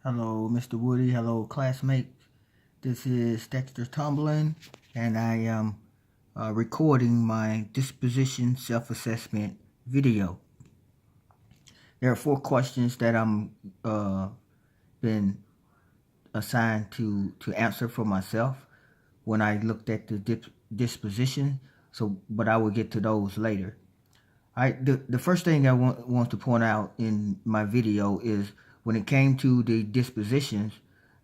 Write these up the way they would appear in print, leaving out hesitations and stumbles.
Hello, Mr. Woody. Hello, classmates. This is Dexter Tumbling, and I am recording my disposition self-assessment video. There are 4 questions that I'm been assigned to answer for myself when I looked at the disposition. But I will get to those later. The first thing I want to point out in my video is when it came to the dispositions,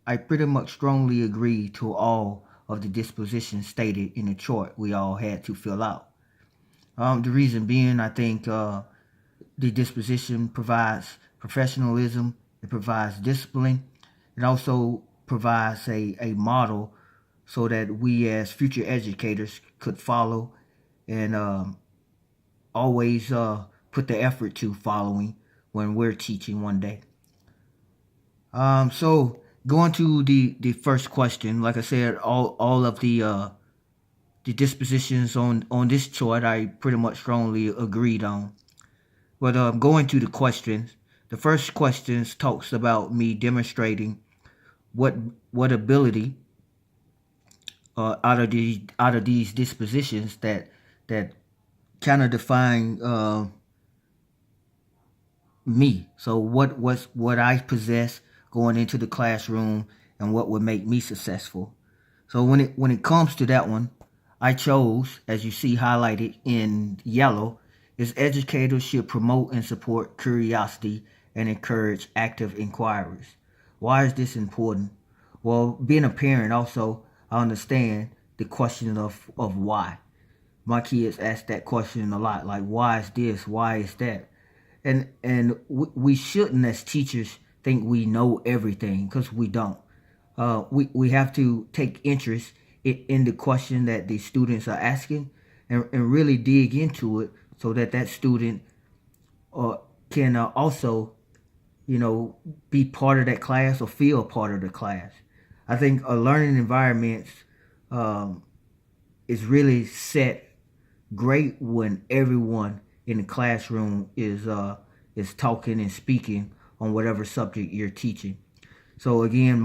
I pretty much strongly agree to all of the dispositions stated in the chart we all had to fill out. The reason being, I think the disposition provides professionalism, it provides discipline, it also provides a model so that we as future educators could follow and always put the effort to following when we're teaching one day. So going to the first question, like I said, all of the dispositions on this chart I pretty much strongly agreed on. But going to the questions, the first question talks about me demonstrating what ability out of these dispositions that kind of define me. So what I possess going into the classroom and what would make me successful. So when it comes to that one, I chose, as you see highlighted in yellow, is educators should promote and support curiosity and encourage active inquiries. Why is this important? Well, being a parent also, I understand the question of why. My kids ask that question a lot, like why is this, why is that, and we shouldn't as teachers think we know everything, because we don't. We have to take interest in the question that the students are asking, and really dig into it so that student can also be part of that class or feel part of the class. I think a learning environment is really set great when everyone in the classroom is talking and speaking on whatever subject you're teaching. So again,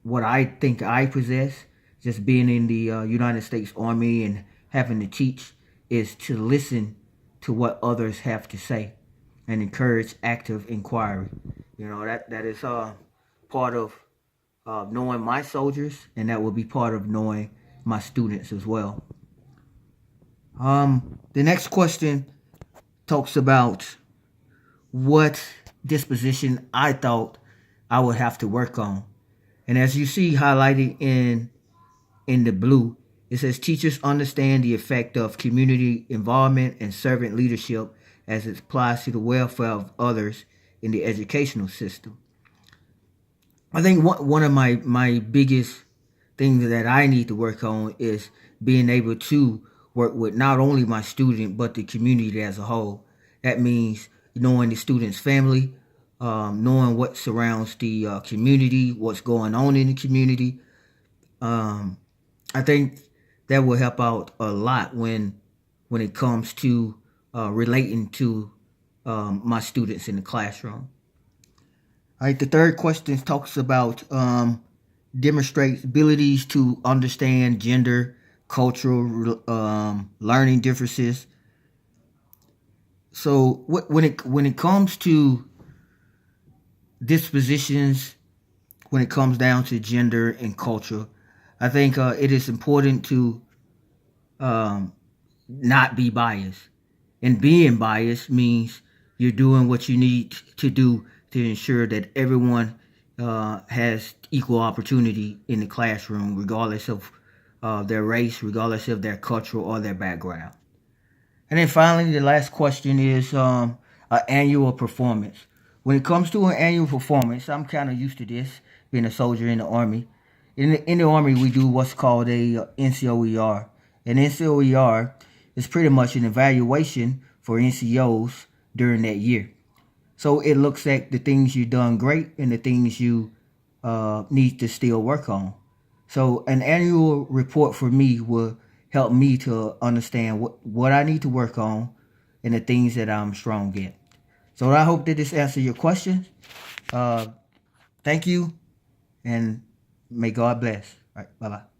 what I think I possess, just being in the United States Army and having to teach, is to listen to what others have to say and encourage active inquiry. That is part of knowing my soldiers, and that will be part of knowing my students as well. The next question talks about what disposition I thought I would have to work on. And as you see highlighted in the blue, it says teachers understand the effect of community involvement and servant leadership as it applies to the welfare of others in the educational system. I think one of my biggest things that I need to work on is being able to work with not only my student but the community as a whole. That means knowing the student's family, knowing what surrounds the community, what's going on in the community. I think that will help out a lot when it comes to relating to my students in the classroom. All right, the third question talks about demonstrates abilities to understand gender, cultural learning differences. So when it comes to dispositions, when it comes down to gender and culture, I think it is important to not be biased. And being biased means you're doing what you need to do to ensure that everyone has equal opportunity in the classroom, regardless of their race, regardless of their culture or their background. And then finally, the last question is an annual performance. When it comes to an annual performance, I'm kind of used to this, being a soldier in the Army. In the Army, we do what's called a NCOER. And NCOER is pretty much an evaluation for NCOs during that year. So it looks at the things you've done great and the things you need to still work on. So an annual report for me will help me to understand what I need to work on and the things that I'm strong at. So I hope that this answers your question. Thank you, and may God bless. All right, bye bye.